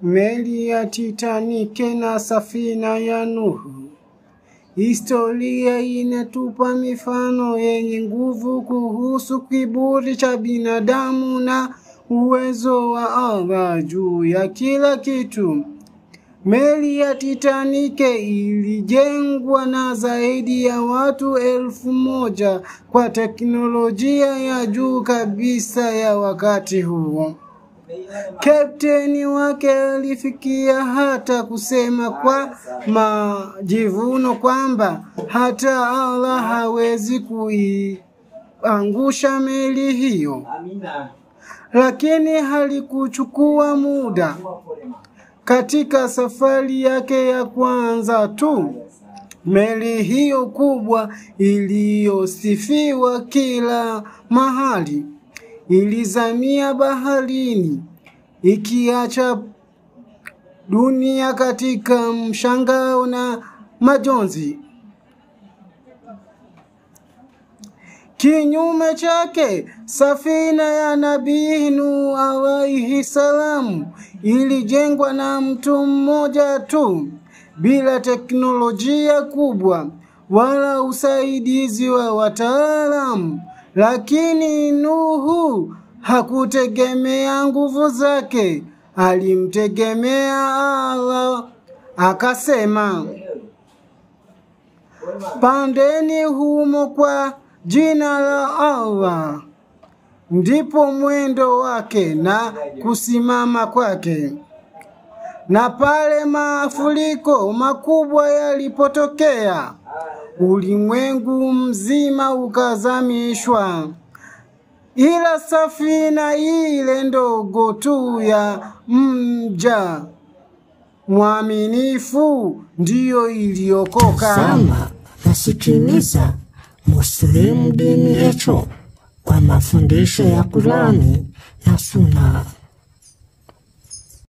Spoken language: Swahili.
Meli ya Titanic na safina ya Nuhu. Historia inatupa mifano yenye nguvu kuhusu kiburi cha binadamu na uwezo wa Allah juu ya kila kitu. Meli ya Titanic ilijengwa na zaidi ya watu 1000 kwa teknolojia ya juu kabisa ya wakati huo. Kapteni wake alifikia hata kusema kwa majivuno kwamba hata Allah hawezi kuiangusha meli hiyo. Lakini halikuchukua muda. Katika safari yake ya kwanza tu, meli hiyo kubwa iliyosifiwa kila mahali ilizamia baharini, ikiacha dunia katika mshangao na majonzi. Kinyume chake, safina ya Nabii Nuh alayhi salamu ilijengwa na mtu mmoja tu, bila teknolojia kubwa wala usaidizi wa wataalamu. Lakini Nuhu hakutegemea nguvu zake, alimtegemea Allah. Akasema, pandeni humo kwa jina la Allah. Ndipo mwendo wake na kusimama kwake. Na pale mafuriko makubwa yalipotokea, ulimwengu mzima ukazamishwa. Ila safina ile ndogo tu ya mja mwaminifu ndiyo iliokoka. Sama nasikiliza Muslim Dini Yetu kwa mafundisho ya Qur'ani na Sunna.